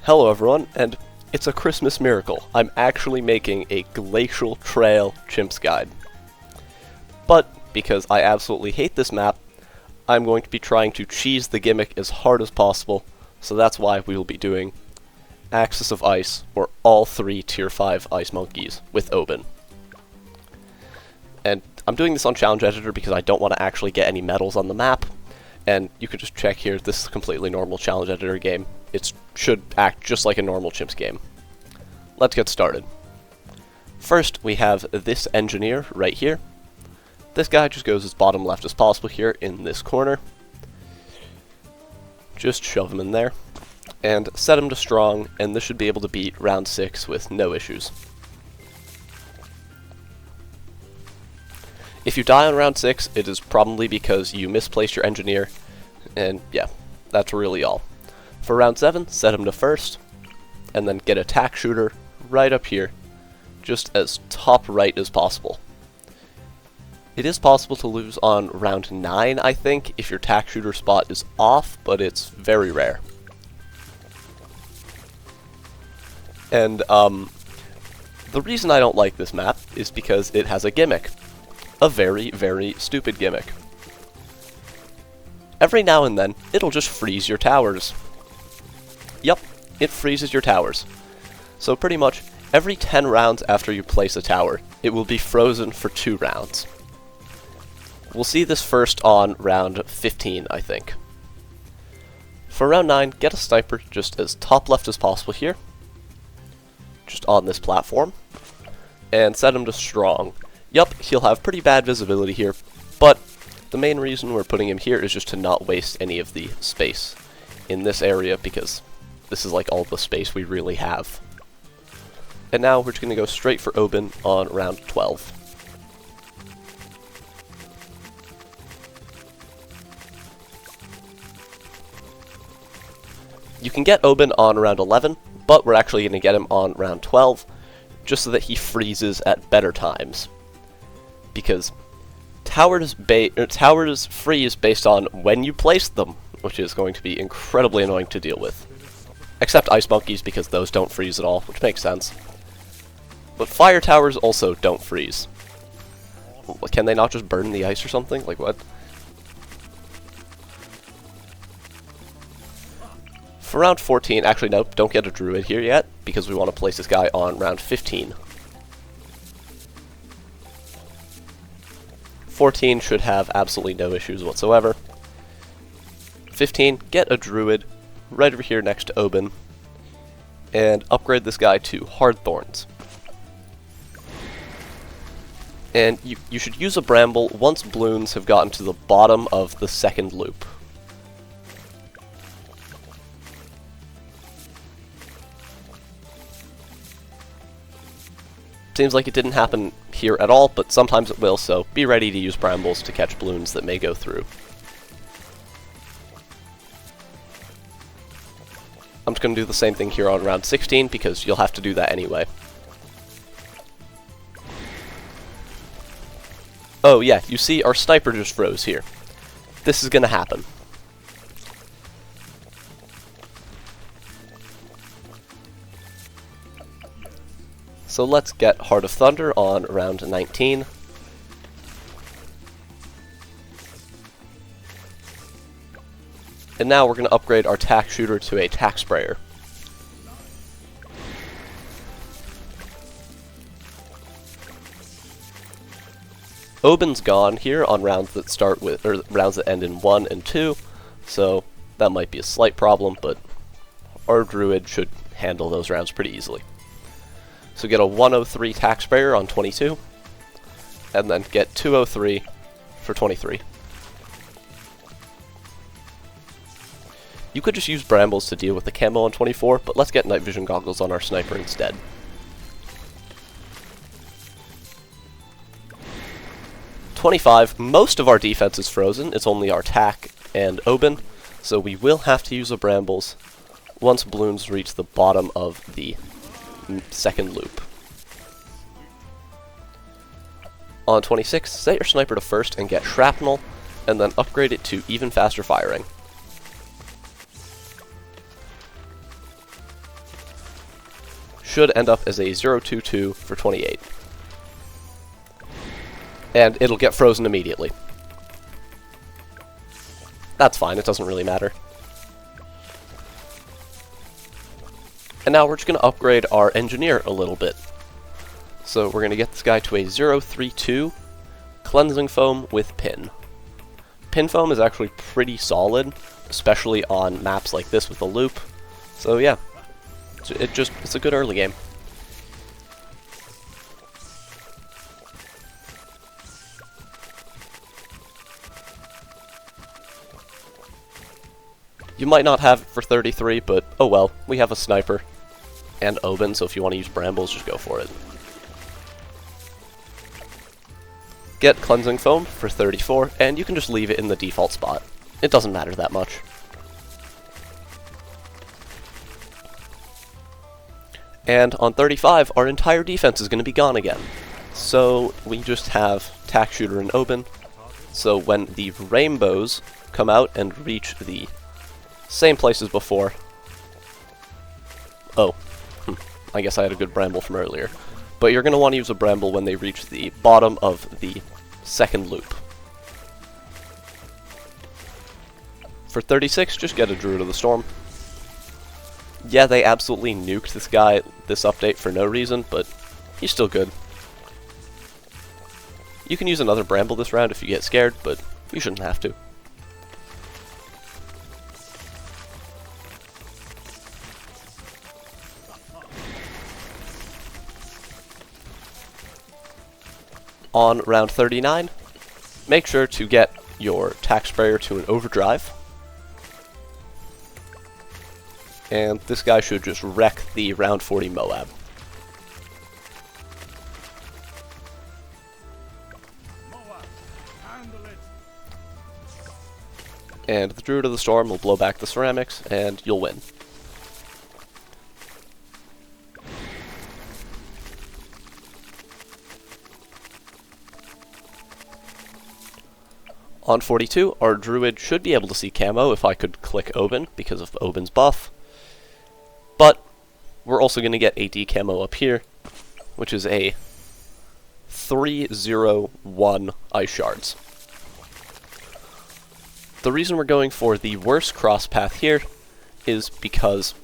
Hello everyone, and it's a Christmas miracle. I'm actually making a Glacial Trail Chimps guide. But, because I absolutely hate this map, I'm going to be trying to cheese the gimmick as hard as possible, so that's why we will be doing Axis of Ice, or all 3 Tier 5 Ice Monkeys, with Obin. And I'm doing this on Challenge Editor because I don't want to actually get any medals on the map, and you can just check here, this is a completely normal Challenge Editor game. It should act just like a normal Chimps game. Let's get started. First, we have this engineer right here. This guy just goes as bottom left as possible here in this corner. Just shove him in there. And set him to strong, and this should be able to beat round 6 with no issues. If you die on round 6, it is probably because you misplaced your engineer, and yeah, that's really all. For round 7, set him to first, and then get a tack shooter right up here, just as top right as possible. It is possible to lose on round 9, I think, if your tack shooter spot is off, but it's very rare. And, the reason I don't like this map is because it has a gimmick. A very, very stupid gimmick. Every now and then, it'll just freeze your towers. Yup, it freezes your towers. So pretty much, every 10 rounds after you place a tower, it will be frozen for 2 rounds. We'll see this first on round 15, I think. For round 9, get a sniper just as top left as possible here. Just on this platform. And set him to strong. Yup, he'll have pretty bad visibility here, but the main reason we're putting him here is just to not waste any of the space in this area, because this is like all the space we really have. And now we're just going to go straight for Obin on round 12. You can get Obin on round 11, but we're actually going to get him on round 12, just so that he freezes at better times. Because towers freeze based on when you place them, which is going to be incredibly annoying to deal with. Except ice monkeys, because those don't freeze at all, which makes sense. But fire towers also don't freeze. Can they not just burn the ice or something? Like what? For round 14, actually nope, don't get a Druid here yet, because we want to place this guy on round 15. 14 should have absolutely no issues whatsoever. 15, get a Druid right over here next to Obin, and upgrade this guy to Hard Thorns. And you should use a Bramble once Bloons have gotten to the bottom of the second loop. Seems like it didn't happen here at all, but sometimes it will, so be ready to use Brambles to catch Bloons that may go through. I'm just going to do the same thing here on round 16, because you'll have to do that anyway. Oh yeah, you see our sniper just froze here. This is going to happen. So let's get Heart of Thunder on round 19. And now we're going to upgrade our tack shooter to a tack sprayer. Obin's gone here on rounds that start with, or rounds that end in 1 and 2, so that might be a slight problem, but our Druid should handle those rounds pretty easily. So get a 103 tack sprayer on 22, and then get 203 for 23. You could just use Brambles to deal with the camo on 24, but let's get night vision goggles on our sniper instead. Most of our defense is frozen, it's only our tack and Obin, so we will have to use a Brambles once Bloons reach the bottom of the second loop. On 26, set your sniper to first and get shrapnel, and then upgrade it to even faster firing. should end up as a 0-2-2 for 28. And it'll get frozen immediately. That's fine, it doesn't really matter. And now we're just going to upgrade our engineer a little bit. So we're going to get this guy to a 0-3-2 cleansing foam with pin. Pin foam is actually pretty solid, especially on maps like this with a loop. So yeah, it's a good early game. You might not have it for 33, but oh well, we have a sniper and Obin, so if you want to use brambles, just go for it. Get cleansing foam for 34, and you can just leave it in the default spot. It doesn't matter that much. And on 35, our entire defense is going to be gone again. So we just have tack shooter and Obin. So when the rainbows come out and reach the same place as before. Oh, I guess I had a good bramble from earlier. But you're going to want to use a bramble when they reach the bottom of the second loop. For 36, just get a Druid of the Storm. Yeah, they absolutely nuked this guy this update for no reason, but he's still good. You can use another bramble this round if you get scared, but you shouldn't have to. On round 39, make sure to get your tack sprayer to an overdrive. And this guy should just wreck the round 40 Moab. And the Druid of the Storm will blow back the ceramics, and you'll win. On 42, our Druid should be able to see camo if I could click Obin, because of Obin's buff. But we're also going to get AD camo up here, which is a 301 ice shards. The reason we're going for the worst cross path here is because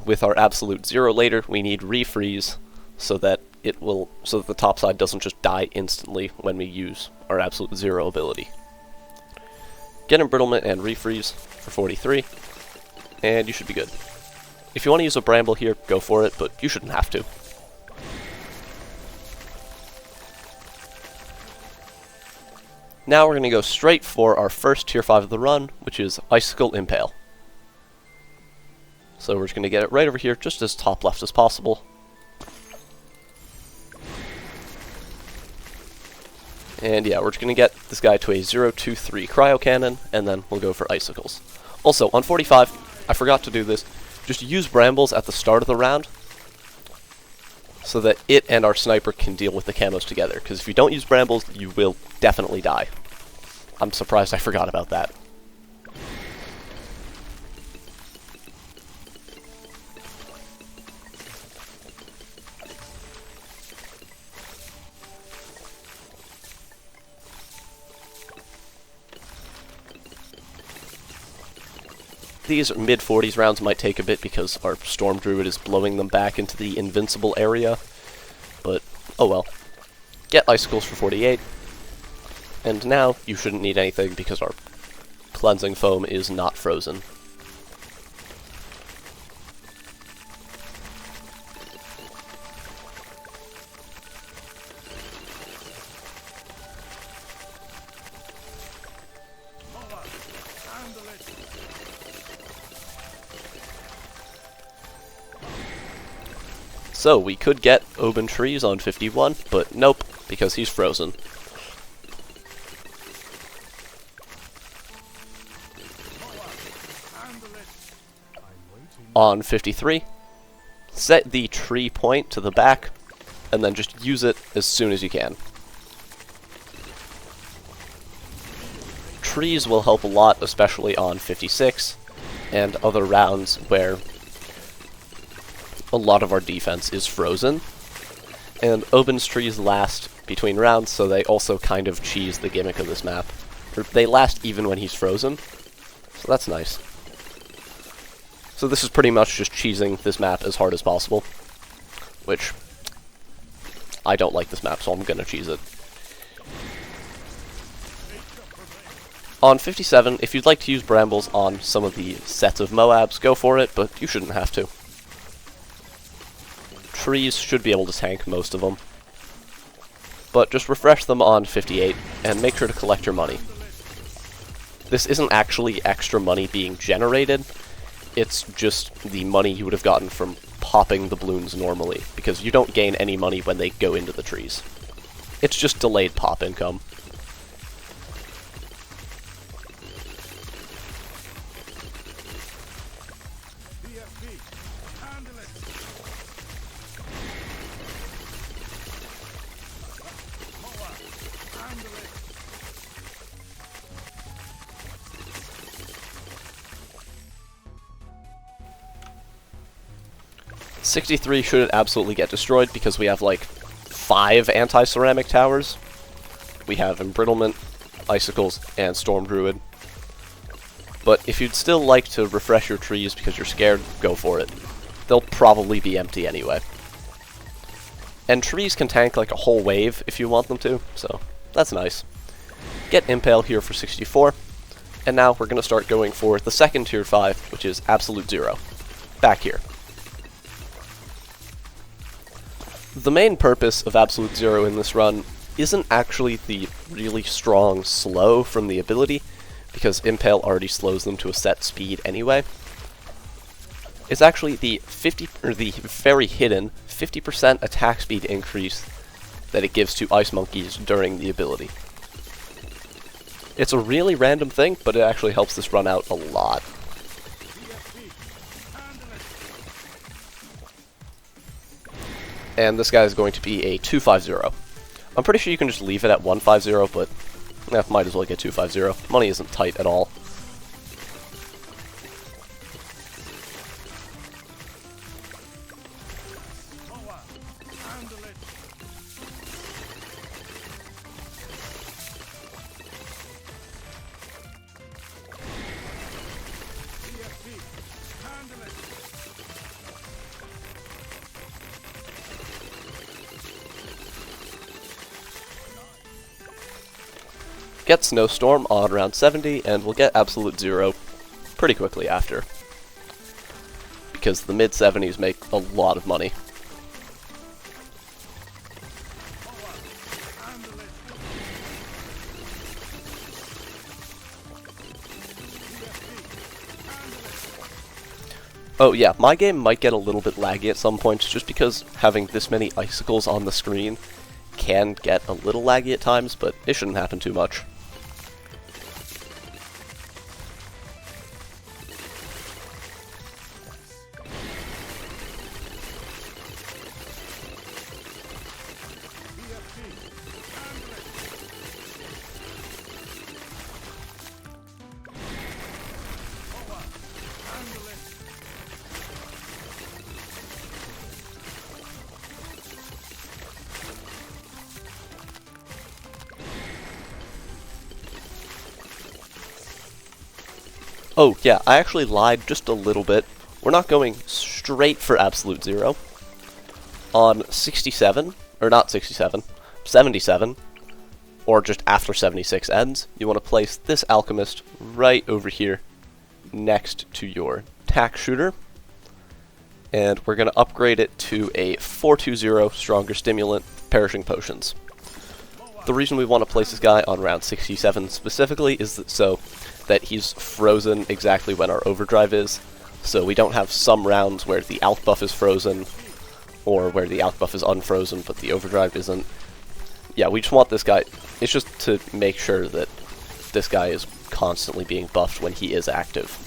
with our absolute zero later, we need refreeze so that the top side doesn't just die instantly when we use our absolute zero ability. Get embrittlement and refreeze for 43, and you should be good. If you want to use a bramble here, go for it, but you shouldn't have to. Now we're going to go straight for our first tier 5 of the run, which is Icicle Impale. So we're just going to get it right over here, just as top left as possible. And yeah, we're just going to get this guy to a 0-2-3 cryo cannon, and then we'll go for icicles. Also, on 45, I forgot to do this, just use brambles at the start of the round, so that it and our sniper can deal with the camos together, because if you don't use brambles, you will definitely die. I'm surprised I forgot about that. These mid-40s rounds might take a bit because our Storm Druid is blowing them back into the invincible area, but oh well. Get icicles for 48, and now you shouldn't need anything because our cleansing foam is not frozen. So, we could get Obin trees on 51, but nope, because he's frozen. On 53, set the tree point to the back, and then just use it as soon as you can. Trees will help a lot, especially on 56, and other rounds where a lot of our defense is frozen, and Obin's trees last between rounds, so they also kind of cheese the gimmick of this map. Or they last even when he's frozen, so that's nice. So this is pretty much just cheesing this map as hard as possible, which I don't like this map, so I'm gonna cheese it. On 57, if you'd like to use brambles on some of the sets of Moabs, go for it, but you shouldn't have to. Trees should be able to tank most of them, but just refresh them on 58, and make sure to collect your money. This isn't actually extra money being generated, it's just the money you would have gotten from popping the Bloons normally, because you don't gain any money when they go into the trees. It's just delayed pop income. '63 shouldn't absolutely get destroyed because we have like 5 anti-ceramic towers. We have embrittlement, icicles, and storm druid. But if you'd still like to refresh your trees because you're scared, go for it. They'll probably be empty anyway. And trees can tank like a whole wave if you want them to, so that's nice. Get Impale here for 64, and now we're going to start going for the second tier 5, which is Absolute Zero. Back here. The main purpose of Absolute Zero in this run isn't actually the really strong slow from the ability, because Impale already slows them to a set speed anyway. It's actually the very hidden 50% attack speed increase that it gives to Ice Monkeys during the ability. It's a really random thing, but it actually helps this run out a lot. And this guy is going to be a 250. I'm pretty sure you can just leave it at 150, but might as well get 250. Money isn't tight at all. Get Snowstorm on round 70, and we'll get Absolute Zero pretty quickly after, because the mid-70s make a lot of money. Oh yeah, my game might get a little bit laggy at some points, just because having this many icicles on the screen can get a little laggy at times, but it shouldn't happen too much. Oh yeah, I actually lied just a little bit. We're not going straight for Absolute Zero. On 67, or not 67, 77, or just after 76 ends, you want to place this Alchemist right over here next to your tack shooter. And we're going to upgrade it to a 420 Stronger Stimulant Perishing Potions. The reason we want to place this guy on round 67 specifically is so that he's frozen exactly when our overdrive is, so we don't have some rounds where the alch buff is frozen, or where the alch buff is unfrozen but the overdrive isn't. Yeah, we just want this guy, it's just to make sure that this guy is constantly being buffed when he is active.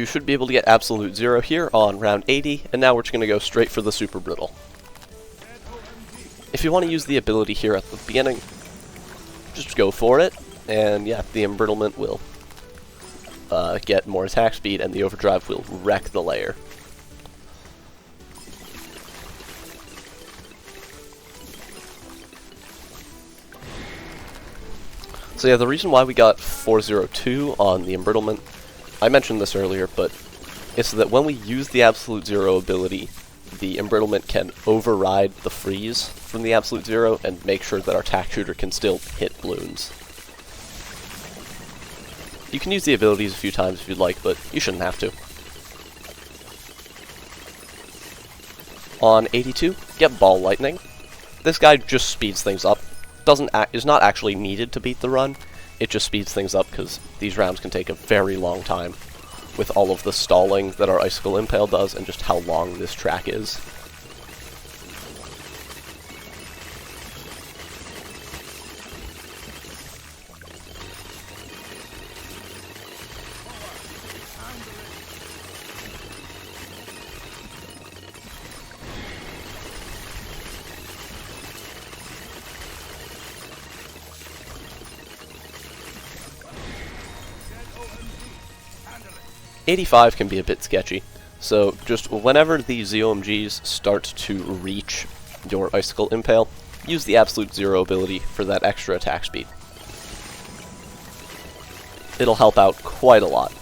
you should be able to get absolute 0 here on round 80, and now we're just going to go straight for the super brittle. If you want to use the ability here at the beginning, just go for it, and yeah, the embrittlement will get more attack speed, and the overdrive will wreck the layer. So yeah, the reason why we got 402 on the embrittlement, I mentioned this earlier, but it's so that when we use the absolute 0 ability, the embrittlement can override the freeze from the absolute 0 and make sure that our tack shooter can still hit Bloons. You can use the abilities a few times if you'd like, but you shouldn't have to. On 82, get Ball Lightning. This guy just speeds things up. Is not actually needed to beat the run, it just speeds things up because these rounds can take a very long time with all of the stalling that our Icicle Impale does and just how long this track is. '85 can be a bit sketchy, so just whenever the ZOMGs start to reach your Icicle Impale, use the absolute 0 ability for that extra attack speed. It'll help out quite a lot.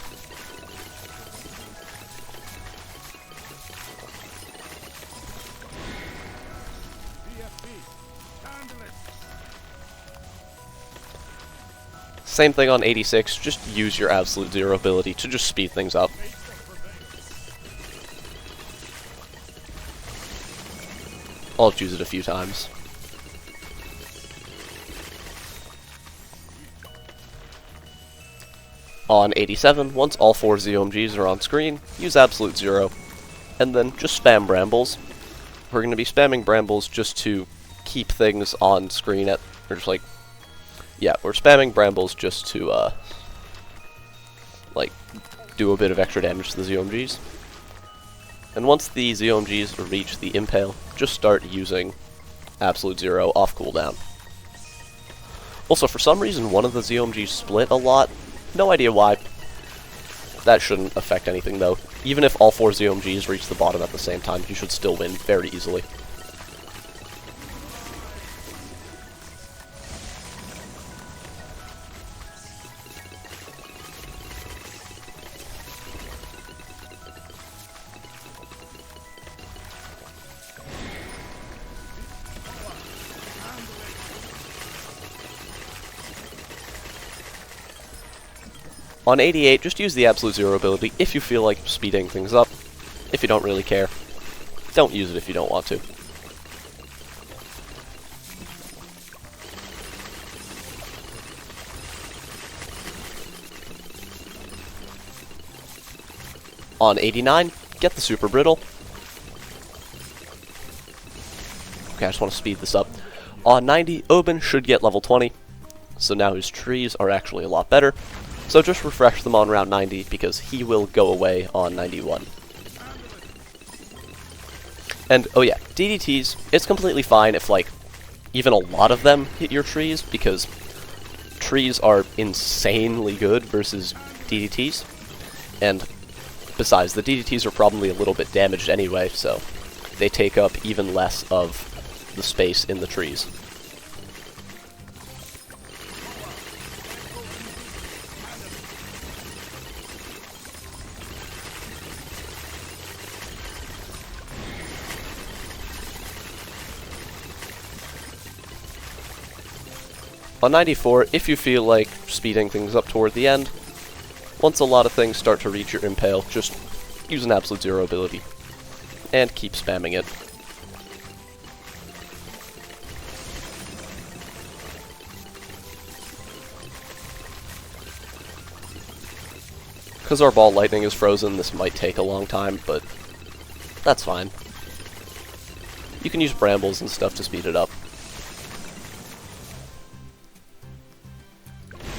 Same thing on 86, just use your absolute 0 ability to just speed things up. I'll just use it a few times. On 87, once all 4 ZOMGs are on screen, use absolute 0, and then just spam Brambles. We're going to be spamming Brambles just to keep things on screen at, or just like, yeah, we're spamming Brambles just to, like, do a bit of extra damage to the ZOMGs. And once the ZOMGs reach the Impale, just start using absolute 0 off cooldown. Also, for some reason, one of the ZOMGs split a lot. No idea why. That shouldn't affect anything, though. Even if all 4 ZOMGs reach the bottom at the same time, you should still win very easily. On 88, just use the absolute 0 ability if you feel like speeding things up. If you don't really care, don't use it if you don't want to. On 89, get the super brittle. Okay, I just want to speed this up. On 90, Obin should get level 20, so now his trees are actually a lot better. So just refresh them on round 90, because he will go away on 91. And, oh yeah, DDTs, it's completely fine if, like, even a lot of them hit your trees, because trees are insanely good versus DDTs. And besides, the DDTs are probably a little bit damaged anyway, so they take up even less of the space in the trees. On 94, if you feel like speeding things up toward the end, once a lot of things start to reach your Impale, just use an absolute 0 ability, and keep spamming it. Because our Ball Lightning is frozen, this might take a long time, but that's fine. You can use Brambles and stuff to speed it up.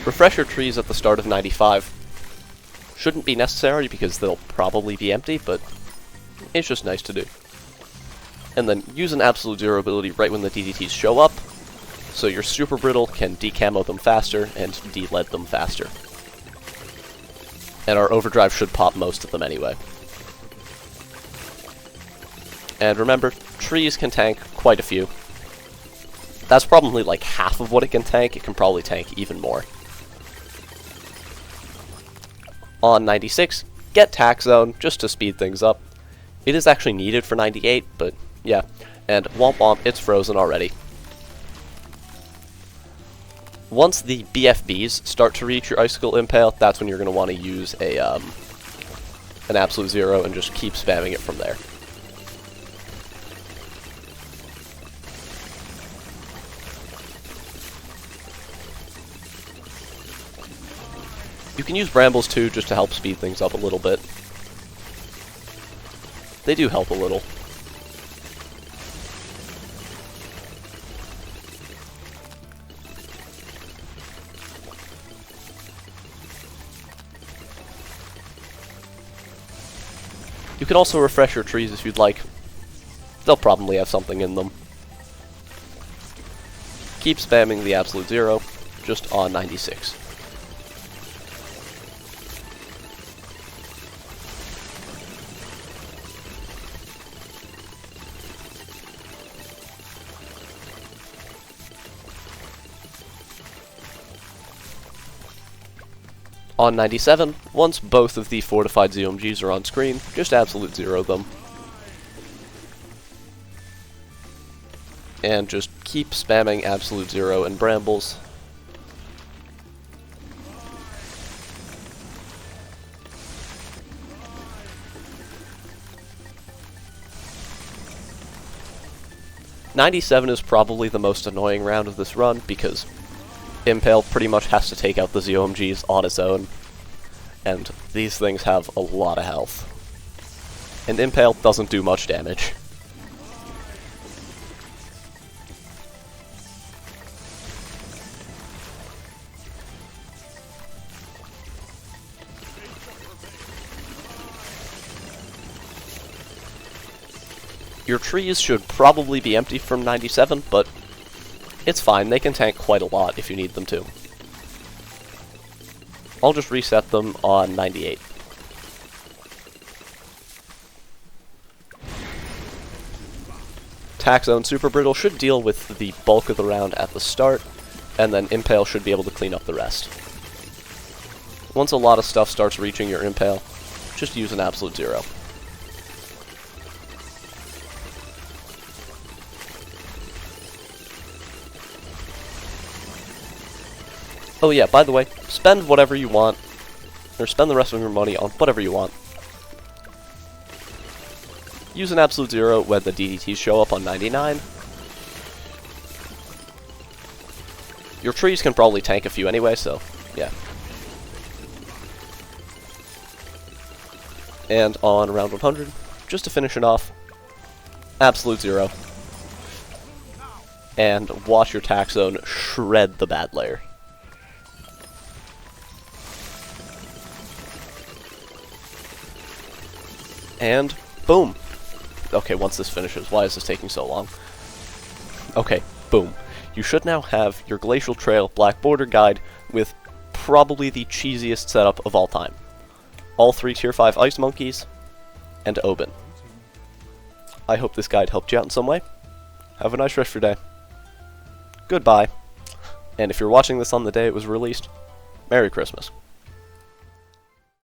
Refresh your trees at the start of 95. Shouldn't be necessary because they'll probably be empty, but it's just nice to do. And then use an absolute zero ability right when the DDTs show up, so your super brittle can decamo them faster and de-lead them faster. And our overdrive should pop most of them anyway. And remember, trees can tank quite a few. That's probably like half of what it can tank. It can probably tank even more. On 96, get tack zone, just to speed things up. It is actually needed for 98, but yeah. And womp womp, it's frozen already. Once the BFBs start to reach your Icicle Impale, that's when you're going to want to use a an absolute zero and just keep spamming it from there. You can use brambles too, just to help speed things up a little bit. They do help a little. You can also refresh your trees if you'd like. They'll probably have something in them. Keep spamming the absolute zero, just on 96. On 97, once both of the fortified ZOMGs are on screen, just absolute zero them. And just keep spamming absolute zero and brambles. '97 is probably the most annoying round of this run because Impale pretty much has to take out the ZOMGs on its own, and these things have a lot of health. And Impale doesn't do much damage. Your trees should probably be empty from 97, but it's fine, they can tank quite a lot if you need them to. I'll just reset them on 98. Tack Zone Super Brittle should deal with the bulk of the round at the start, and then Impale should be able to clean up the rest. Once a lot of stuff starts reaching your Impale, just use an absolute zero. Oh yeah, by the way, spend whatever you want, or spend the rest of your money on whatever you want. Use an absolute zero when the DDTs show up on 99. Your trees can probably tank a few anyway, so yeah. And on round 100, just to finish it off, absolute zero. And watch your tack zone shred the bad layer. And boom. Okay, once this finishes, why is this taking so long? Okay, boom. You should now have your Glacial Trail Black Border Guide with probably the cheesiest setup of all time. All 3 Tier 5 Ice Monkeys, and Obin. I hope this guide helped you out in some way. Have a nice rest of your day. Goodbye. And if you're watching this on the day it was released, Merry Christmas.